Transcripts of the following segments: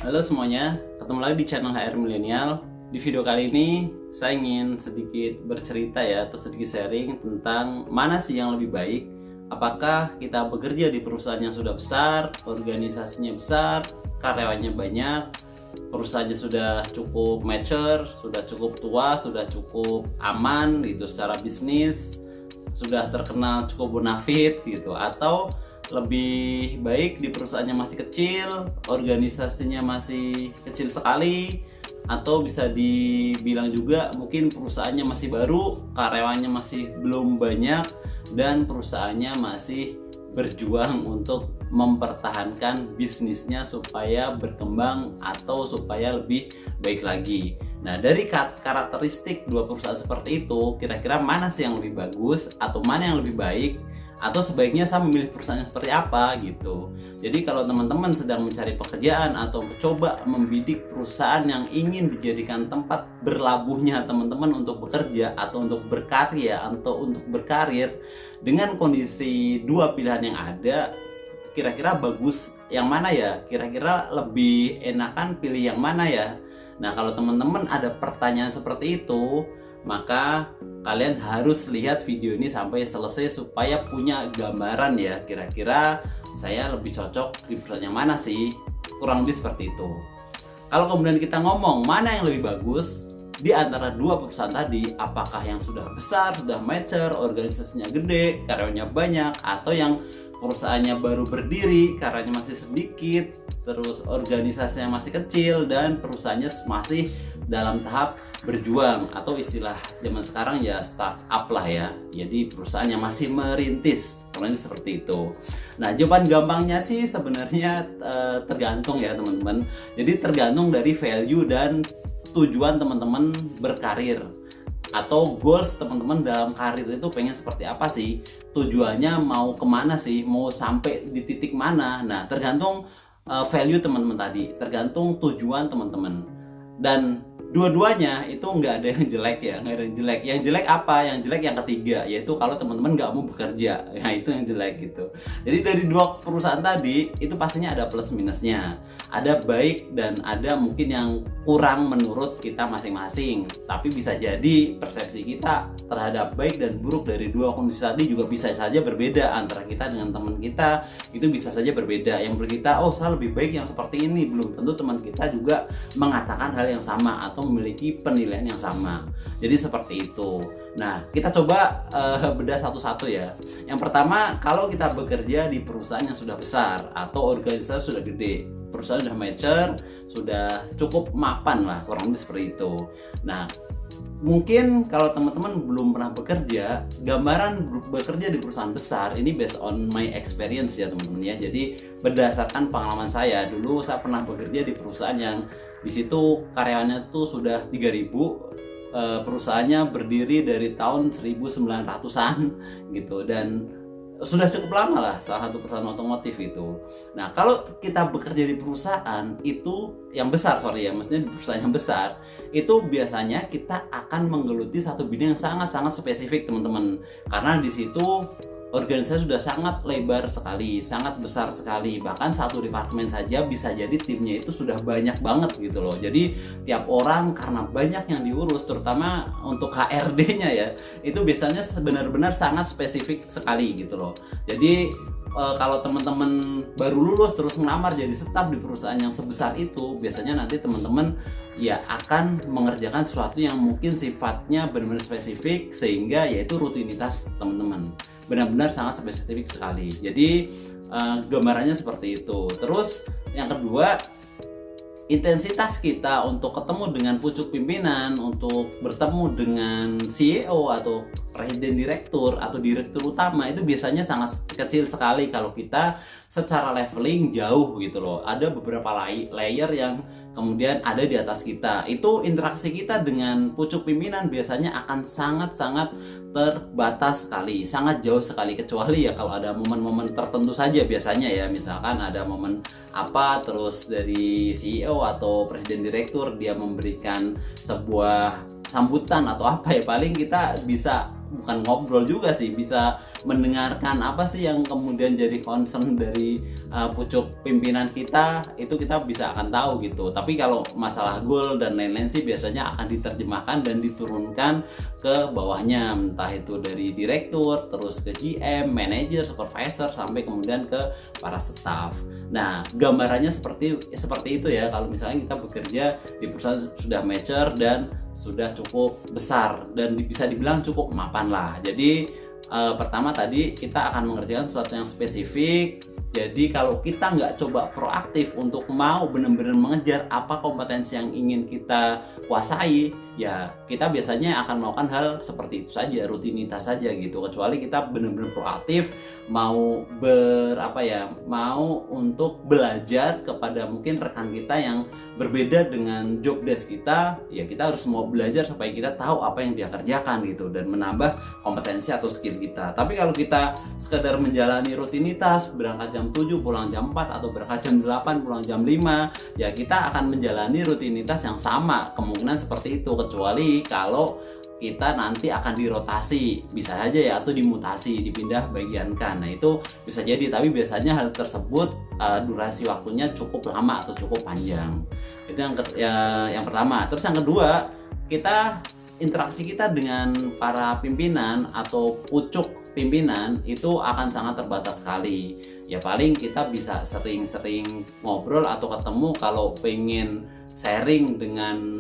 Halo semuanya, ketemu lagi di channel HR Milenial. Di video kali ini saya ingin sedikit bercerita ya, atau sedikit sharing tentang mana sih yang lebih baik. Apakah kita bekerja di perusahaan yang sudah besar, organisasinya besar, karyawannya banyak, perusahaannya sudah cukup mature, sudah cukup tua, sudah cukup aman gitu secara bisnis, sudah terkenal cukup bonafit gitu, atau lebih baik di perusahaannya masih kecil, organisasinya masih kecil sekali, atau bisa dibilang juga mungkin perusahaannya masih baru, karyawannya masih belum banyak, dan perusahaannya masih berjuang untuk mempertahankan bisnisnya supaya berkembang atau supaya lebih baik lagi. Nah, dari karakteristik dua perusahaan seperti itu, kira-kira mana sih yang lebih bagus atau mana yang lebih baik? Atau sebaiknya saya memilih perusahaan yang seperti apa gitu. Jadi kalau teman-teman sedang mencari pekerjaan atau mencoba membidik perusahaan yang ingin dijadikan tempat berlabuhnya teman-teman untuk bekerja atau untuk berkarya atau untuk berkarir, dengan kondisi dua pilihan yang ada, kira-kira bagus yang mana ya? Kira-kira lebih enakan pilih yang mana ya? Nah, kalau teman-teman ada pertanyaan seperti itu, maka kalian harus lihat video ini sampai selesai supaya punya gambaran ya, kira-kira saya lebih cocok di perusahaan yang mana sih, kurang lebih seperti itu. Kalau kemudian kita ngomong mana yang lebih bagus di antara dua perusahaan tadi, apakah yang sudah besar, sudah mature, organisasinya gede, karyawannya banyak, atau yang perusahaannya baru berdiri, karyanya masih sedikit, terus organisasinya masih kecil, dan perusahaannya masih dalam tahap berjuang, atau istilah zaman sekarang ya startup lah ya. Jadi perusahaan yang masih merintis, kurang seperti itu. Nah, jawaban gampangnya sih sebenarnya tergantung ya teman-teman. Jadi tergantung dari value dan tujuan teman-teman berkarir, atau goals teman-teman dalam karir itu pengen seperti apa sih, tujuannya mau kemana sih, mau sampai di titik mana. Nah, tergantung value teman-teman tadi, tergantung tujuan teman-teman. Dan dua-duanya itu nggak ada yang jelek ya, nggak ada yang jelek. Yang jelek apa? Yang jelek yang ketiga, yaitu kalau teman-teman nggak mau bekerja. Nah, itu yang jelek gitu. Jadi dari dua perusahaan tadi itu pastinya ada plus minusnya, ada baik dan ada mungkin yang kurang menurut kita masing-masing. Tapi bisa jadi persepsi kita terhadap baik dan buruk dari dua kondisi tadi juga bisa saja berbeda. Antara kita dengan teman kita itu bisa saja berbeda. Yang menurut kita, oh saya lebih baik yang seperti ini, belum tentu teman kita juga mengatakan hal yang sama atau memiliki penilaian yang sama. Jadi seperti itu. Nah, kita coba bedah satu-satu ya. Yang pertama, kalau kita bekerja di perusahaan yang sudah besar atau organisasi sudah gede, perusahaan sudah mature, sudah cukup mapan lah, kurang lebih seperti itu. Nah, mungkin kalau teman-teman belum pernah bekerja, gambaran bekerja di perusahaan besar ini based on my experience ya teman-teman ya. Jadi berdasarkan pengalaman saya, dulu saya pernah bekerja di perusahaan yang di situ karyawannya tuh sudah 3.000, perusahaannya berdiri dari tahun 1900-an gitu, dan sudah cukup lama lah, salah satu perusahaan otomotif itu. Nah, kalau kita bekerja di perusahaan itu yang besar, maksudnya di perusahaan yang besar, itu biasanya kita akan menggeluti satu bidang yang sangat-sangat spesifik teman-teman, karena di situ organisasi sudah sangat lebar sekali, sangat besar sekali. Bahkan satu departemen saja bisa jadi timnya itu sudah banyak banget gitu loh. Jadi tiap orang karena banyak yang diurus, terutama untuk HRD-nya ya, itu biasanya benar-benar sangat spesifik sekali gitu loh. Jadi kalau teman-teman baru lulus terus melamar jadi staf di perusahaan yang sebesar itu, biasanya nanti teman-teman ya akan mengerjakan sesuatu yang mungkin sifatnya benar-benar spesifik, sehingga yaitu rutinitas teman-teman benar-benar sangat spesifik sekali. Jadi gambarannya seperti itu. Terus yang kedua, intensitas kita untuk ketemu dengan pucuk pimpinan, untuk bertemu dengan CEO atau presiden direktur atau direktur utama, itu biasanya sangat kecil sekali kalau kita secara leveling jauh gitu loh. Ada beberapa layer yang kemudian ada di atas kita. Itu interaksi kita dengan pucuk pimpinan biasanya akan sangat-sangat terbatas sekali, sangat jauh sekali, kecuali ya kalau ada momen-momen tertentu saja biasanya ya, misalkan ada momen apa terus dari CEO atau presiden direktur dia memberikan sebuah sambutan atau apa ya, paling kita bisa bukan ngobrol juga sih, bisa mendengarkan apa sih yang kemudian jadi concern dari pucuk pimpinan kita, itu kita bisa akan tahu gitu. Tapi kalau masalah goal dan lain-lain sih biasanya akan diterjemahkan dan diturunkan ke bawahnya, entah itu dari direktur, terus ke GM, manager, supervisor, sampai kemudian ke para staff. Nah, gambarannya seperti itu ya. Kalau misalnya kita bekerja di perusahaan sudah mature dan sudah cukup besar dan bisa dibilang cukup mapan lah. Jadi pertama tadi kita akan mengerjakan sesuatu yang spesifik. Jadi kalau kita nggak coba proaktif untuk mau benar-benar mengejar apa kompetensi yang ingin kita kuasai, ya kita biasanya akan melakukan hal seperti itu saja, rutinitas saja gitu. Kecuali kita benar-benar proaktif, mau mau untuk belajar kepada mungkin rekan kita yang berbeda dengan job desk kita, ya kita harus mau belajar supaya kita tahu apa yang dia kerjakan gitu dan menambah kompetensi atau skill kita. Tapi kalau kita sekedar menjalani rutinitas, berangkat jam 7 pulang jam 4 atau berangkat jam 8 pulang jam 5, ya kita akan menjalani rutinitas yang sama, kemungkinan seperti itu, kecuali kalau kita nanti akan dirotasi, bisa aja ya, atau dimutasi, dipindah bagiankan. Nah itu bisa jadi, tapi biasanya hal tersebut durasi waktunya cukup lama atau cukup panjang. Itu yang pertama. Terus yang kedua, interaksi kita dengan para pimpinan atau pucuk pimpinan itu akan sangat terbatas sekali. Ya paling kita bisa sering-sering ngobrol atau ketemu kalau pengen sharing dengan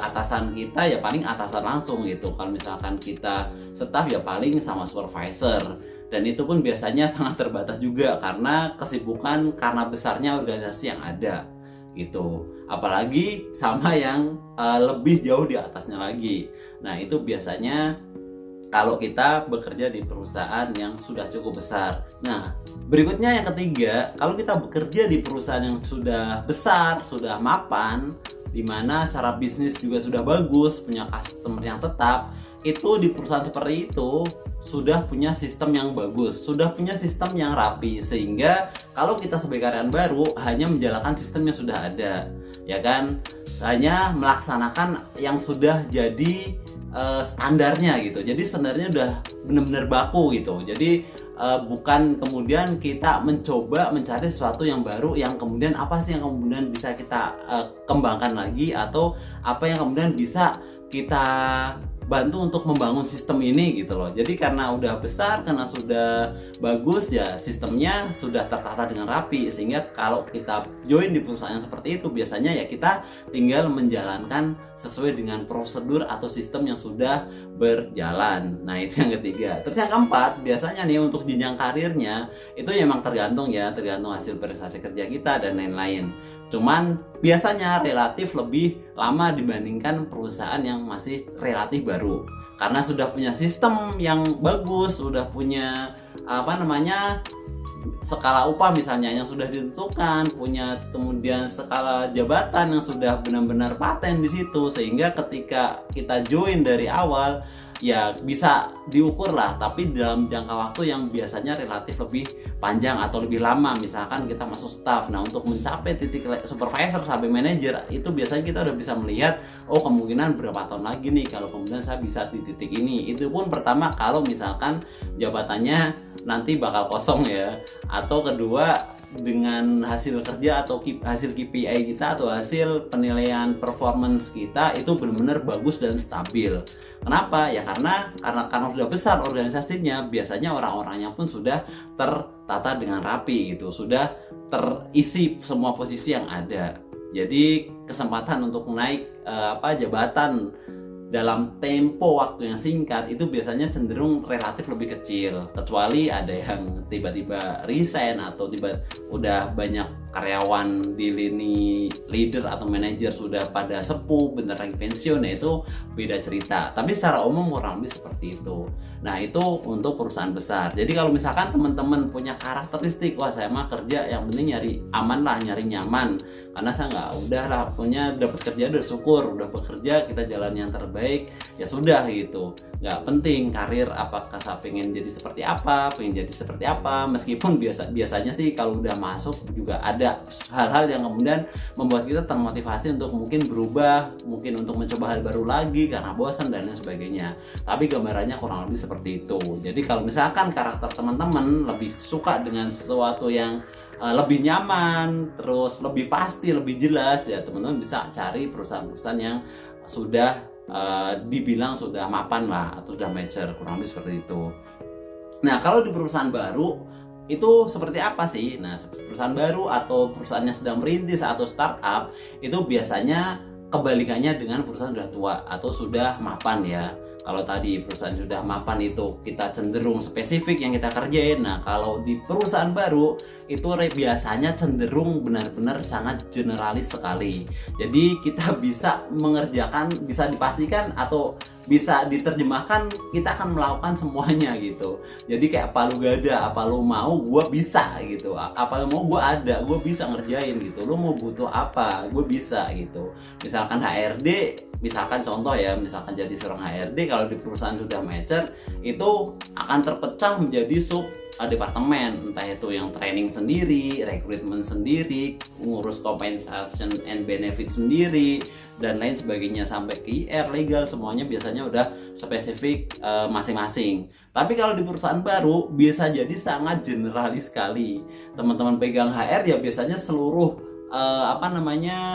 atasan kita, ya paling atasan langsung gitu. Kalau misalkan kita staff ya paling sama supervisor, dan itu pun biasanya sangat terbatas juga karena kesibukan, karena besarnya organisasi yang ada gitu. Apalagi sama yang lebih jauh di atasnya lagi. Nah itu biasanya kalau kita bekerja di perusahaan yang sudah cukup besar. Nah, berikutnya yang ketiga, kalau kita bekerja di perusahaan yang sudah besar, sudah mapan, di mana secara bisnis juga sudah bagus, punya customer yang tetap, itu di perusahaan seperti itu sudah punya sistem yang bagus, sudah punya sistem yang rapi, sehingga kalau kita sebagai karyawan baru hanya menjalankan sistem yang sudah ada, ya kan? Hanya melaksanakan yang sudah jadi standarnya gitu. Jadi standarnya udah benar-benar baku gitu. Jadi bukan kemudian kita mencoba mencari sesuatu yang baru, yang kemudian apa sih yang kemudian bisa kita kembangkan lagi, atau apa yang kemudian bisa kita bantu untuk membangun sistem ini gitu loh. Jadi karena udah besar, karena sudah bagus, ya sistemnya sudah tertata dengan rapi, sehingga kalau kita join di perusahaan yang seperti itu, biasanya ya kita tinggal menjalankan sesuai dengan prosedur atau sistem yang sudah berjalan. Nah itu yang ketiga. Terus yang keempat, biasanya nih untuk jenjang karirnya itu memang tergantung hasil prestasi kerja kita dan lain-lain. Cuman biasanya relatif lebih lama dibandingkan perusahaan yang masih relatif baru, karena sudah punya sistem yang bagus, sudah punya skala upah misalnya yang sudah ditentukan, punya kemudian skala jabatan yang sudah benar-benar paten di situ, sehingga ketika kita join dari awal ya bisa diukur lah, tapi dalam jangka waktu yang biasanya relatif lebih panjang atau lebih lama. Misalkan kita masuk staff, nah untuk mencapai titik supervisor sampai manajer itu biasanya kita udah bisa melihat, oh kemungkinan berapa tahun lagi nih kalau kemudian saya bisa di titik ini. Itu pun pertama kalau misalkan jabatannya nanti bakal kosong ya, atau kedua dengan hasil kerja atau hasil KPI kita atau hasil penilaian performance kita itu benar-benar bagus dan stabil. Kenapa? Ya karena sudah besar organisasinya, biasanya orang-orangnya pun sudah tertata dengan rapi gitu, sudah terisi semua posisi yang ada. Jadi kesempatan untuk naik jabatan dalam tempo waktu yang singkat itu biasanya cenderung relatif lebih kecil, kecuali ada yang tiba-tiba resign atau udah banyak karyawan di lini leader atau manajer sudah pada sepuh bentar lagi pensiun, ya itu beda cerita. Tapi secara umum kurang lebih seperti itu. Nah itu untuk perusahaan besar. Jadi kalau misalkan teman-teman punya karakteristik, wah saya mah kerja yang penting nyari aman lah, nyari nyaman, karena saya udah bekerja udah syukur, udah bekerja kita jalan yang terbaik, ya sudah gitu. nggak penting karir apakah saya pengen jadi seperti apa, meskipun biasanya sih kalau udah masuk juga ada hal-hal yang kemudian membuat kita termotivasi untuk mungkin berubah, mungkin untuk mencoba hal baru lagi karena bosan dan lain sebagainya. Tapi gambarannya kurang lebih seperti itu. Jadi kalau misalkan karakter teman-teman lebih suka dengan sesuatu yang lebih nyaman, terus lebih pasti, lebih jelas, ya teman-teman bisa cari perusahaan-perusahaan yang sudah dibilang sudah mapan lah atau sudah mature, kurang lebih seperti itu. Nah kalau di perusahaan baru itu seperti apa sih? Nah perusahaan baru atau perusahaan yang sedang merintis atau startup itu biasanya kebalikannya dengan perusahaan sudah tua atau sudah mapan ya. Kalau tadi perusahaan sudah mapan itu kita cenderung spesifik yang kita kerjain. Nah kalau di perusahaan baru itu biasanya cenderung benar-benar sangat generalis sekali. Jadi kita bisa mengerjakan, bisa dipastikan atau bisa diterjemahkan kita akan melakukan semuanya gitu. Jadi kayak palu gada, apa lo mau gue bisa gitu, apa lo mau gue ada, gue bisa ngerjain gitu. Lo mau butuh apa, gue bisa gitu. Misalkan HRD, misalkan contoh ya, misalkan jadi seorang HRD kalau di perusahaan sudah mature itu akan terpecah menjadi sub departemen, entah itu yang training sendiri, rekrutmen sendiri, ngurus compensation and benefit sendiri dan lain sebagainya sampai ke IR, legal, semuanya biasanya udah spesifik masing-masing. Tapi kalau di perusahaan baru bisa jadi sangat generalis sekali. Teman-teman pegang HR ya biasanya seluruh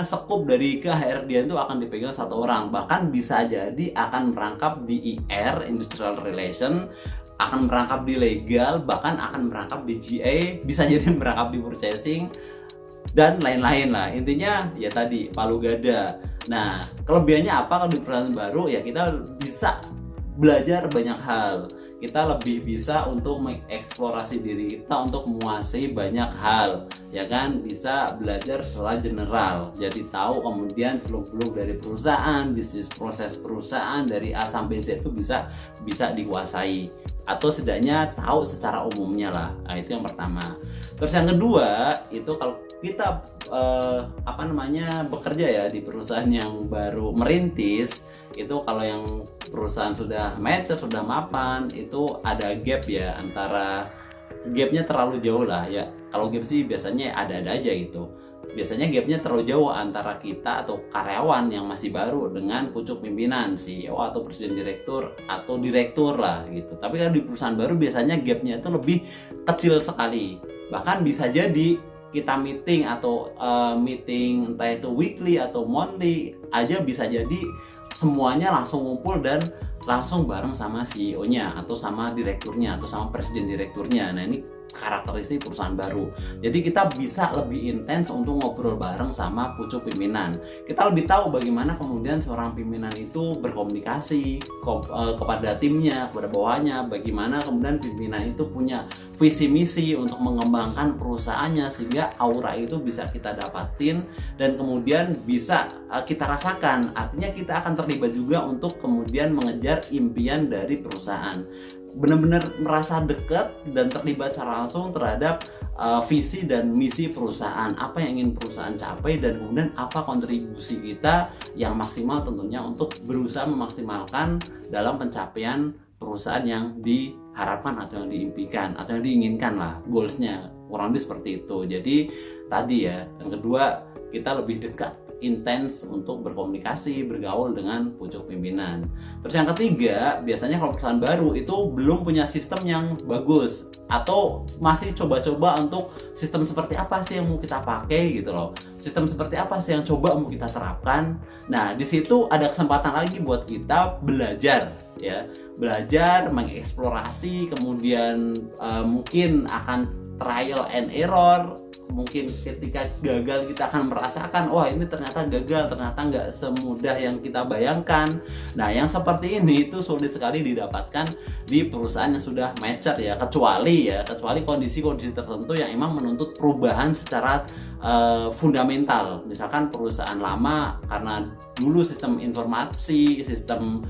sekup dari ke HRD itu akan dipegang satu orang, bahkan bisa jadi akan merangkap di IR, Industrial Relation, akan merangkap di legal, bahkan akan merangkap di GA, bisa jadi merangkap di purchasing dan lain-lain lah. Intinya ya tadi palu gada. Nah kelebihannya apa kalau di perusahaan baru? Ya kita bisa belajar banyak hal, kita lebih bisa untuk mengeksplorasi diri kita untuk menguasai banyak hal, ya kan, bisa belajar secara general, jadi tahu kemudian seluk-beluk dari perusahaan, bisnis proses perusahaan dari A sampai Z itu bisa dikuasai atau setidaknya tahu secara umumnya lah. Nah itu yang pertama. Terus yang kedua itu kalau kita bekerja ya di perusahaan yang baru merintis, itu kalau yang perusahaan sudah mature, sudah mapan, itu ada gap ya, antara gapnya terlalu jauh lah ya. Kalau gap sih biasanya ada-ada aja gitu. Biasanya gapnya terlalu jauh antara kita atau karyawan yang masih baru dengan pucuk pimpinan, CEO atau presiden direktur atau direktur lah gitu. Tapi kalau di perusahaan baru biasanya gapnya itu lebih kecil sekali. Bahkan bisa jadi kita meeting atau meeting entah itu weekly atau monthly aja bisa jadi semuanya langsung ngumpul dan langsung bareng sama CEO-nya atau sama direkturnya atau sama presiden direkturnya. Nah ini karakteristik perusahaan baru. Jadi kita bisa lebih intens untuk ngobrol bareng sama pucuk pimpinan. Kita lebih tahu bagaimana kemudian seorang pimpinan itu berkomunikasi kepada timnya, kepada bawahannya, bagaimana kemudian pimpinan itu punya visi misi untuk mengembangkan perusahaannya sehingga aura itu bisa kita dapatin dan kemudian bisa kita rasakan. Artinya kita akan terlibat juga untuk kemudian mengejar impian dari perusahaan. Benar-benar merasa dekat dan terlibat secara langsung terhadap visi dan misi perusahaan, apa yang ingin perusahaan capai dan kemudian apa kontribusi kita yang maksimal tentunya untuk berusaha memaksimalkan dalam pencapaian perusahaan yang diharapkan atau yang diimpikan atau yang diinginkan lah, goalsnya kurang lebih seperti itu. Jadi tadi ya, yang kedua kita lebih dekat, intens untuk berkomunikasi, bergaul dengan pucuk pimpinan. Terus yang ketiga, biasanya kalau perusahaan baru itu belum punya sistem yang bagus atau masih coba-coba untuk sistem seperti apa sih yang mau kita pakai gitu loh. Sistem seperti apa sih yang coba mau kita terapkan. Nah, di situ ada kesempatan lagi buat kita belajar ya. Belajar, mengeksplorasi, kemudian mungkin akan trial and error. Mungkin ketika gagal kita akan merasakan, wah ini ternyata gagal, ternyata nggak semudah yang kita bayangkan. Nah yang seperti ini itu sulit sekali didapatkan di perusahaan yang sudah mature ya, kecuali kondisi-kondisi tertentu yang emang menuntut perubahan secara fundamental. Misalkan perusahaan lama karena dulu sistem informasi, sistem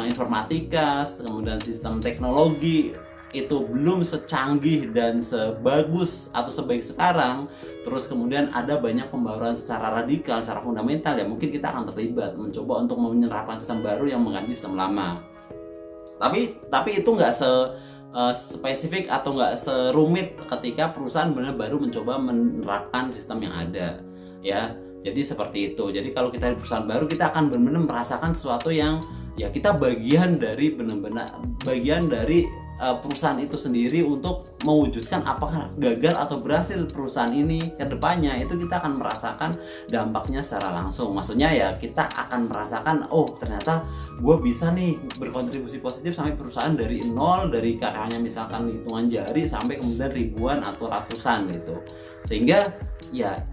informatika, kemudian sistem teknologi itu belum secanggih dan sebagus atau sebaik sekarang, terus kemudian ada banyak pembaruan secara radikal, secara fundamental, ya mungkin kita akan terlibat mencoba untuk menerapkan sistem baru yang mengganti sistem lama. Tapi itu nggak spesifik atau nggak serumit ketika perusahaan benar baru mencoba menerapkan sistem yang ada, ya. Jadi seperti itu. Jadi kalau kita di perusahaan baru, kita akan benar-benar merasakan sesuatu yang ya kita bagian dari perusahaan itu sendiri untuk mewujudkan apakah gagal atau berhasil perusahaan ini ke depannya. Itu kita akan merasakan dampaknya secara langsung. Maksudnya ya kita akan merasakan, oh ternyata gue bisa nih berkontribusi positif sampai perusahaan dari nol, dari kakaknya misalkan hitungan jari sampai kemudian ribuan atau ratusan gitu. Sehingga ya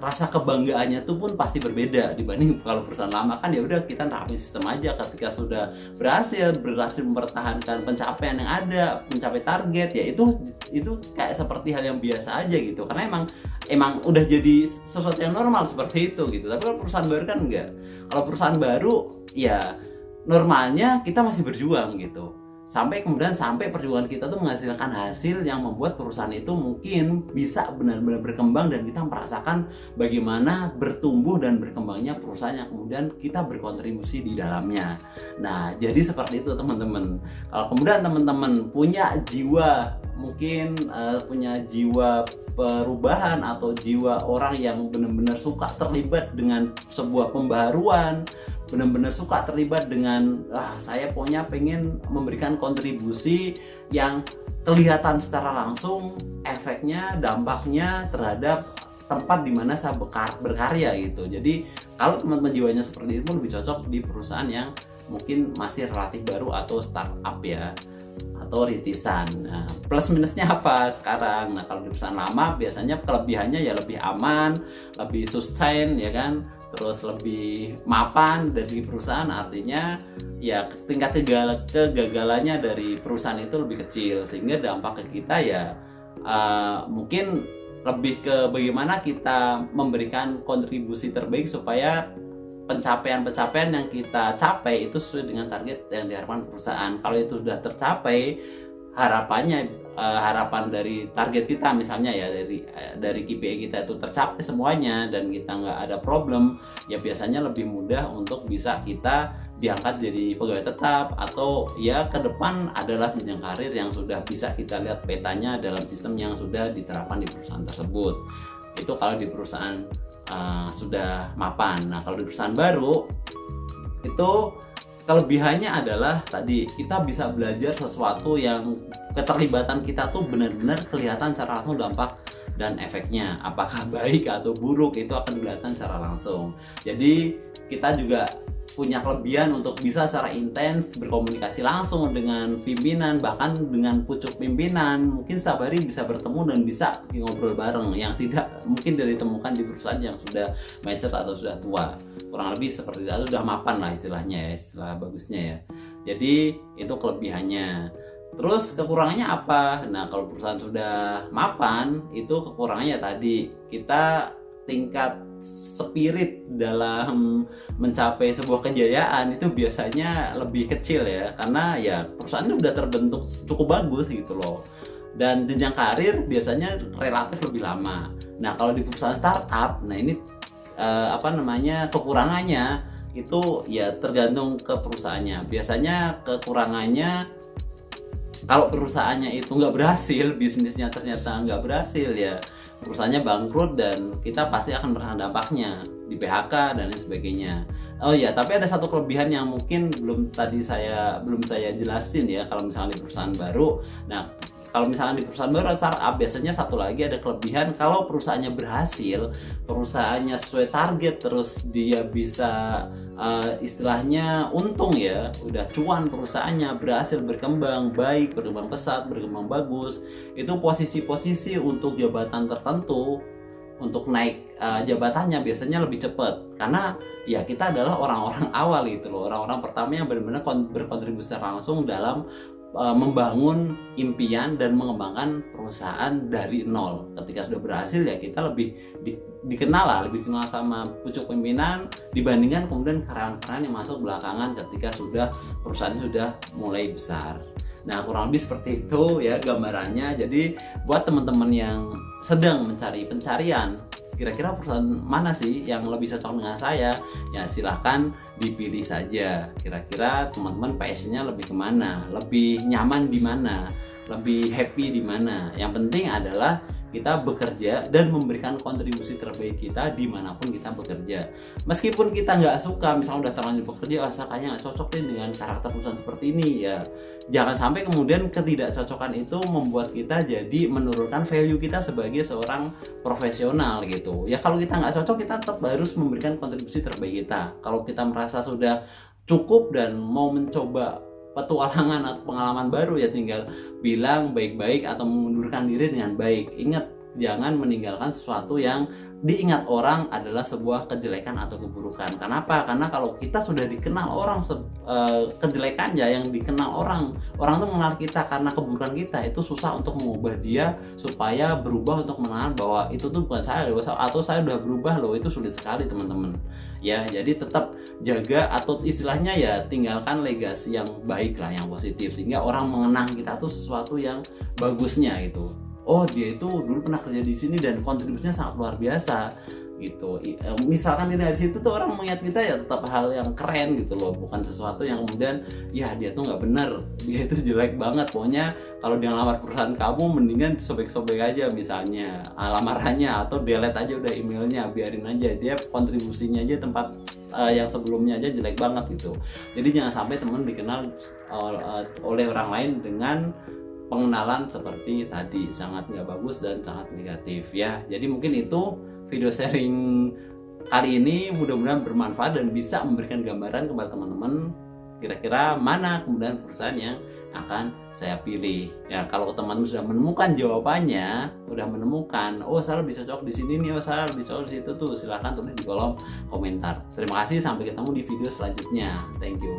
rasa kebanggaannya tuh pun pasti berbeda dibanding kalau perusahaan lama kan ya udah kita nerapin sistem aja, ketika sudah berhasil mempertahankan pencapaian yang ada, mencapai target, ya itu kayak seperti hal yang biasa aja gitu, karena emang udah jadi sesuatu yang normal seperti itu gitu. Tapi kalau perusahaan baru kan enggak. Kalau perusahaan baru ya normalnya kita masih berjuang gitu. Sampai perjuangan kita tuh menghasilkan hasil yang membuat perusahaan itu mungkin bisa benar-benar berkembang dan kita merasakan bagaimana bertumbuh dan berkembangnya perusahaan yang kemudian kita berkontribusi di dalamnya. Nah, jadi seperti itu teman-teman. Kalau kemudian teman-teman punya jiwa, mungkin punya jiwa perubahan atau jiwa orang yang benar-benar suka terlibat dengan sebuah pembaharuan, benar-benar suka terlibat dengan saya pengen memberikan kontribusi yang kelihatan secara langsung efeknya, dampaknya terhadap tempat di mana saya berkarya gitu. Jadi kalau teman-teman jiwanya seperti itu lebih cocok di perusahaan yang mungkin masih relatif baru atau startup ya, atau rintisan. Nah, plus minusnya apa sekarang? Nah, kalau di perusahaan lama biasanya kelebihannya ya lebih aman, lebih sustain ya kan, terus lebih mapan dari segi perusahaan, artinya ya tingkat kegagalannya dari perusahaan itu lebih kecil, sehingga dampak ke kita ya mungkin lebih ke bagaimana kita memberikan kontribusi terbaik supaya pencapaian yang kita capai itu sesuai dengan target yang diharapkan perusahaan. Kalau itu sudah tercapai, harapan dari target kita misalnya ya dari KPI kita itu tercapai semuanya dan kita nggak ada problem, ya biasanya lebih mudah untuk bisa kita diangkat jadi pegawai tetap, atau ya ke depan adalah jenjang karir yang sudah bisa kita lihat petanya dalam sistem yang sudah diterapkan di perusahaan tersebut. Itu kalau di perusahaan sudah mapan. Nah, kalau di perusahaan baru itu kelebihannya adalah tadi kita bisa belajar sesuatu yang keterlibatan kita tuh benar-benar kelihatan secara langsung dampak dan efeknya, apakah baik atau buruk itu akan kelihatan secara langsung. Jadi kita juga punya kelebihan untuk bisa secara intens berkomunikasi langsung dengan pimpinan, bahkan dengan pucuk pimpinan. Mungkin setiap hari bisa bertemu dan bisa ngobrol bareng, yang tidak mungkin ditemukan di perusahaan yang sudah mature atau sudah tua. Kurang lebih seperti itu, sudah mapan lah istilahnya ya, istilah bagusnya ya. Jadi itu kelebihannya. Terus kekurangannya apa? Nah, kalau perusahaan sudah mapan, itu kekurangannya tadi kita tingkat spirit dalam mencapai sebuah kejayaan itu biasanya lebih kecil ya, karena ya perusahaannya udah terbentuk cukup bagus gitu loh, dan jenjang karir biasanya relatif lebih lama. Nah, kalau di perusahaan startup, nah ini kekurangannya itu ya tergantung ke perusahaannya. Biasanya kekurangannya kalau perusahaannya itu nggak berhasil, bisnisnya ternyata nggak berhasil, ya perusahaannya bangkrut dan kita pasti akan merasakan dampaknya di PHK dan lain sebagainya. Oh ya, tapi ada satu kelebihan yang mungkin belum saya jelasin ya, kalau misalnya di perusahaan baru. Nah, kalau misalnya di perusahaan baru startup biasanya satu lagi ada kelebihan, kalau perusahaannya berhasil, perusahaannya sesuai target, terus dia bisa istilahnya untung ya, udah cuan perusahaannya, berhasil berkembang baik, berkembang pesat, berkembang bagus, itu posisi-posisi untuk jabatan tertentu, untuk naik jabatannya biasanya lebih cepat, karena ya kita adalah orang-orang awal gitu loh, orang-orang pertama yang benar-benar berkontribusi langsung dalam membangun impian dan mengembangkan perusahaan dari nol. Ketika sudah berhasil ya kita lebih dikenal sama pucuk pimpinan dibandingkan kemudian karyawan-karyawan yang masuk belakangan ketika perusahaan sudah mulai besar. Nah, kurang lebih seperti itu ya gambarannya. Jadi buat teman-teman yang sedang mencari pencarian kira-kira perusahaan mana sih yang lebih cocok dengan saya, ya silahkan dipilih saja. Kira-kira teman-teman passionnya lebih kemana, lebih nyaman di mana, lebih happy di mana. Yang penting adalah kita bekerja dan memberikan kontribusi terbaik kita dimanapun kita bekerja. Meskipun kita nggak suka, misalnya udah terlanjur bekerja, kayaknya nggak cocok nih dengan karakter perusahaan seperti ini, ya jangan sampai kemudian ketidakcocokan itu membuat kita jadi menurunkan value kita sebagai seorang profesional gitu. Ya kalau kita nggak cocok, kita tetap harus memberikan kontribusi terbaik kita. Kalau kita merasa sudah cukup dan mau mencoba petualangan atau pengalaman baru, ya tinggal bilang baik-baik atau mengundurkan diri dengan baik. Ingat, jangan meninggalkan sesuatu yang diingat orang adalah sebuah kejelekan atau keburukan. Kenapa? Karena kalau kita sudah dikenal orang kejelekannya, yang dikenal orang tuh mengenal kita karena keburukan kita, itu susah untuk mengubah dia supaya berubah untuk mengenal bahwa itu tuh bukan saya atau saya udah berubah loh. Itu sulit sekali teman-teman. Ya, jadi tetap jaga, atau istilahnya ya tinggalkan legasi yang baik lah, yang positif, sehingga orang mengenang kita tuh sesuatu yang bagusnya gitu. Oh, dia itu dulu pernah kerja di sini dan kontribusinya sangat luar biasa gitu. Misalkan dari situ tuh orang mengingat kita ya tetap hal yang keren gitu loh, bukan sesuatu yang kemudian ya dia tuh nggak bener, dia itu jelek banget. Pokoknya kalau dia ngelamar perusahaan kamu, mendingan sobek-sobek aja misalnya lamarannya, atau delete aja udah emailnya, biarin aja, dia kontribusinya aja tempat yang sebelumnya aja jelek banget gitu. Jadi jangan sampai teman dikenal oleh orang lain dengan pengenalan seperti tadi, sangat nggak bagus dan sangat negatif ya. Jadi mungkin itu video sharing kali ini, mudah-mudahan bermanfaat dan bisa memberikan gambaran kepada teman-teman kira-kira mana kemudian perusahaan yang akan saya pilih. Ya, kalau teman-teman sudah menemukan jawabannya, sudah menemukan, oh saya lebih cocok di sini nih, oh saya lebih cocok di situ tuh, silahkan tulis di kolom komentar. Terima kasih, sampai ketemu di video selanjutnya. Thank you.